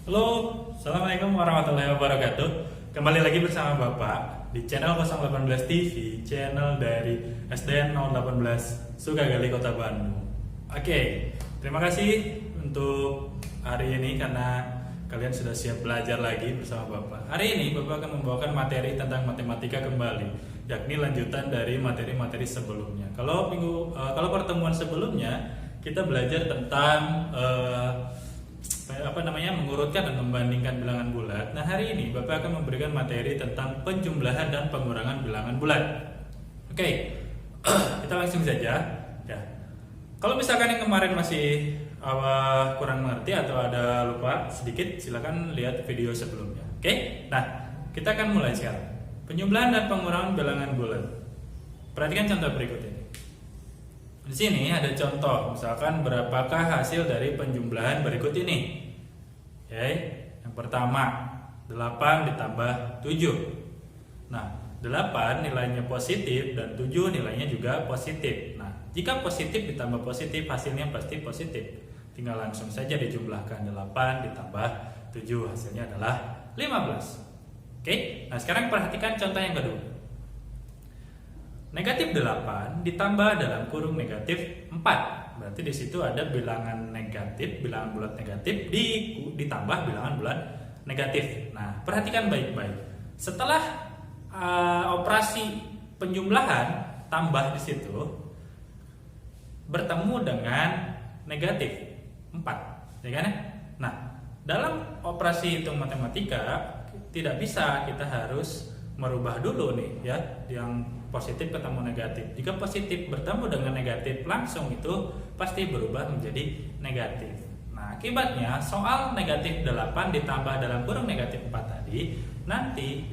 Halo, Assalamualaikum warahmatullahi wabarakatuh. Kembali lagi bersama Bapak di channel 018 TV, channel dari SDN 018 Sukagali Kota Bandung. Oke, terima kasih untuk hari ini karena kalian sudah siap belajar lagi bersama Bapak. Hari ini Bapak akan membawakan materi tentang matematika kembali, yakni lanjutan dari materi-materi sebelumnya. Kalau pertemuan sebelumnya kita belajar tentang mengurutkan dan membandingkan bilangan bulat. Nah, hari ini Bapak akan memberikan materi tentang penjumlahan dan pengurangan bilangan bulat. Oke, kita langsung saja ya. Kalau misalkan yang kemarin masih kurang mengerti atau ada lupa sedikit, silakan lihat video sebelumnya. Oke, nah kita akan mulai sekarang. Penjumlahan dan pengurangan bilangan bulat. Perhatikan contoh berikut ini. Di sini ada contoh, misalkan berapakah hasil dari penjumlahan berikut ini. Oke, yang pertama 8 ditambah 7. Nah, 8 nilainya positif dan 7 nilainya juga positif. Nah, jika positif ditambah positif hasilnya pasti positif. Tinggal langsung saja dijumlahkan, 8 ditambah 7 hasilnya adalah 15. Oke, nah sekarang perhatikan contoh yang kedua. Negatif 8 ditambah dalam kurung negatif 4. Berarti di situ ada bilangan negatif, bilangan bulat negatif ditambah bilangan bulat negatif. Nah, perhatikan baik-baik. Setelah operasi penjumlahan tambah di situ bertemu dengan negatif 4, ya kan? Nah, dalam operasi hitung matematika tidak bisa, kita harus merubah dulu nih ya, yang positif ketemu negatif. Jika positif bertemu dengan negatif langsung itu pasti berubah menjadi negatif. Nah, akibatnya soal negatif 8 ditambah dalam kurung negatif 4 tadi nanti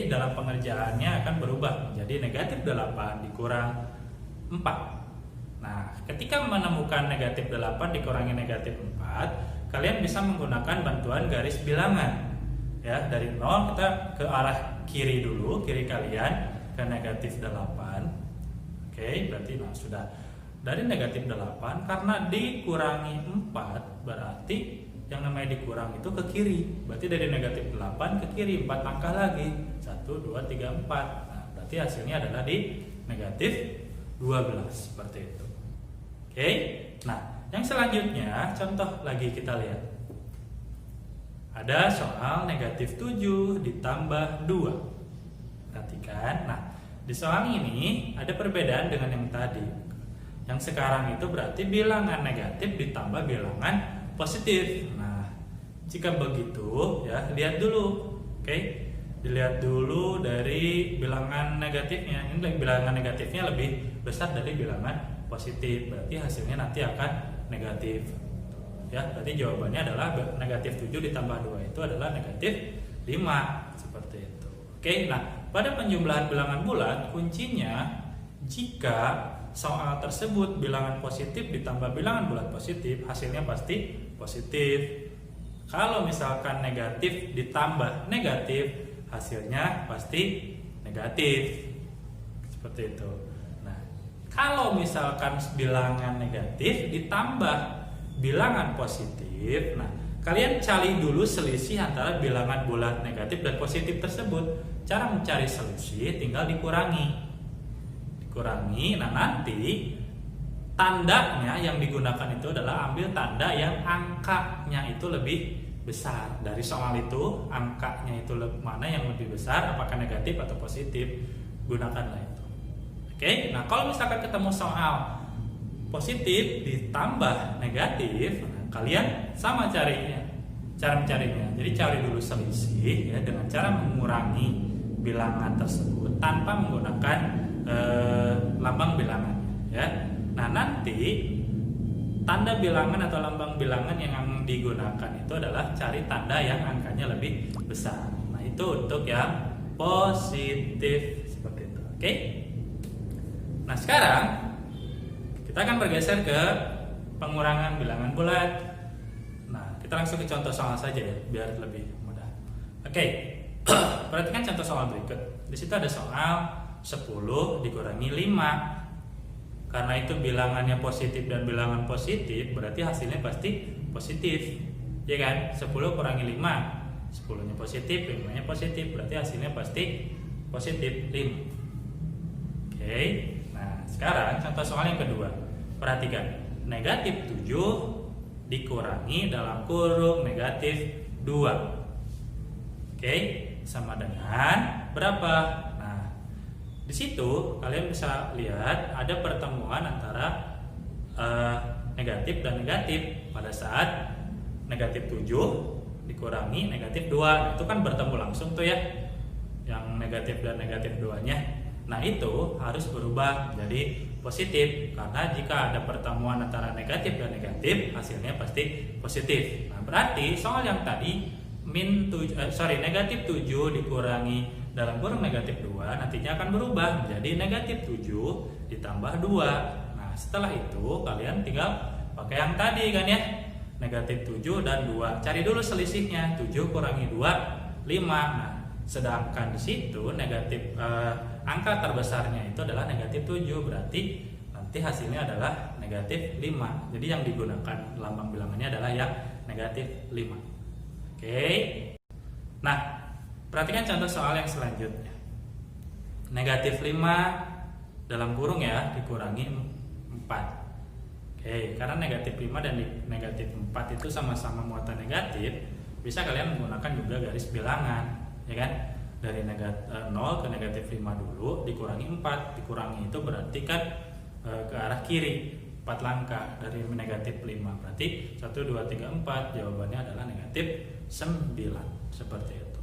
dalam pengerjaannya akan berubah menjadi negatif 8 dikurang 4. Nah, ketika menemukan negatif 8 dikurangi negatif 4, kalian bisa menggunakan bantuan garis bilangan. Ya, dari 0 kita ke arah kiri dulu, kiri kalian ke negatif 8. Oke, berarti sudah dari negatif 8 karena dikurangi 4 berarti yang namanya dikurang itu ke kiri. Berarti dari negatif 8 ke kiri 4 langkah lagi. 1 2 3 4. Nah, berarti hasilnya adalah di negatif 12 seperti itu. Oke. Nah, yang selanjutnya contoh lagi kita lihat. Ada soal negatif 7 ditambah 2. Perhatikan. Nah, di soal ini ada perbedaan dengan yang tadi. Yang sekarang itu berarti bilangan negatif ditambah bilangan positif. Nah, jika begitu ya, lihat dulu. Oke. Dilihat dulu dari bilangan negatifnya. Ini bilangan negatifnya lebih besar dari bilangan positif. Berarti hasilnya nanti akan negatif. Ya, berarti jawabannya adalah negatif 7 ditambah 2 itu adalah negatif 5 seperti itu. Oke, nah pada penjumlahan bilangan bulat kuncinya jika soal tersebut bilangan positif ditambah bilangan bulat positif hasilnya pasti positif. Kalau misalkan negatif ditambah negatif hasilnya pasti negatif seperti itu. Nah, kalau misalkan bilangan negatif ditambah bilangan positif, nah kalian cari dulu selisih antara bilangan bulat negatif dan positif tersebut. Cara mencari selisih tinggal dikurangi. Nah nanti tandanya yang digunakan itu adalah ambil tanda yang angkanya itu lebih besar. Dari soal itu angkanya itu mana yang lebih besar, apakah negatif atau positif, gunakanlah itu. Oke, nah kalau misalkan ketemu soal positif ditambah negatif, nah, kalian sama cara mencarinya. Jadi cari dulu selisih ya, dengan cara mengurangi bilangan tersebut tanpa menggunakan lambang bilangan ya. Nah, nanti tanda bilangan atau lambang bilangan yang digunakan itu adalah cari tanda yang angkanya lebih besar. Nah, itu untuk yang positif seperti itu. Oke? Nah, sekarang kita akan bergeser ke pengurangan bilangan bulat. Nah, kita langsung ke contoh soal saja ya, biar lebih mudah. Oke, perhatikan contoh soal berikut. Di situ ada soal 10 dikurangi 5. Karena itu bilangannya positif dan bilangan positif, berarti hasilnya pasti positif. Ya kan? 10 kurangi 5, 10-nya positif, 5-nya positif, berarti hasilnya pasti positif 5. Oke. Nah, sekarang contoh soal yang kedua. Perhatikan, negatif 7 dikurangi dalam kurung negatif 2. Oke, sama dengan berapa? Nah, di situ kalian bisa lihat ada pertemuan antara negatif dan negatif pada saat negatif 7 dikurangi negatif 2. Itu kan bertemu langsung tuh ya, yang negatif dan negatif 2-nya. Nah, itu harus berubah jadi positif, karena jika ada pertemuan antara negatif dan negatif, hasilnya pasti positif. Nah, berarti soal yang tadi negatif 7 dikurangi dalam kurung negatif 2 nantinya akan berubah menjadi negatif 7 ditambah 2. Nah, setelah itu kalian tinggal pakai yang tadi kan ya, negatif 7 dan 2. Cari dulu selisihnya, 7 kurangi 2, 5. Nah, sedangkan di situ negatif angka terbesarnya itu adalah negatif 7, berarti nanti hasilnya adalah negatif 5. Jadi yang digunakan lambang bilangannya adalah yang negatif 5. Oke. Nah, perhatikan contoh soal yang selanjutnya. Negatif 5 dalam kurung ya dikurangi 4. Oke, karena negatif 5 dan negatif 4 itu sama-sama muatan negatif, bisa kalian menggunakan juga garis bilangan. Ya kan, dari 0 ke negatif 5 dulu dikurangi 4. Dikurangi itu berarti kan ke arah kiri 4 langkah dari negatif 5, berarti 1, 2, 3, 4. Jawabannya adalah negatif 9, seperti itu.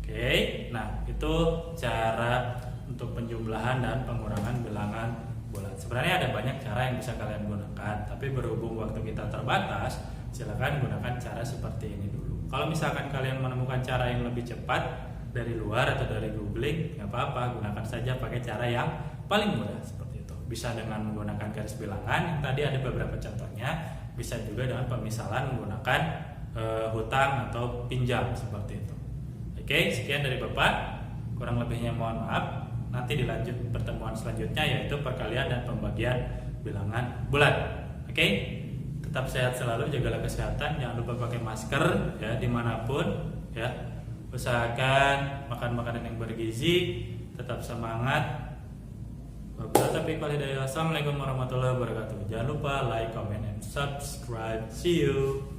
Oke, nah itu cara untuk penjumlahan dan pengurangan bilangan bulat. Sebenarnya ada banyak cara yang bisa kalian gunakan, tapi berhubung waktu kita terbatas, silakan gunakan cara seperti ini dulu. Kalau misalkan kalian menemukan cara yang lebih cepat dari luar atau dari googling, nggak apa-apa, gunakan saja pakai cara yang paling mudah seperti itu. Bisa dengan menggunakan garis bilangan, yang tadi ada beberapa contohnya. Bisa juga dengan pemisalan menggunakan hutang atau pinjam seperti itu. Oke, sekian dari Bapak. Kurang lebihnya mohon maaf. Nanti dilanjut pertemuan selanjutnya, yaitu perkalian dan pembagian bilangan bulat. Oke. Tetap sehat selalu, jagalah kesehatan, jangan lupa pakai masker ya dimanapun ya. Usahakan makan makanan yang bergizi, tetap semangat. Assalamualaikum warahmatullahi wabarakatuh. Jangan lupa like, comment, and subscribe. See you.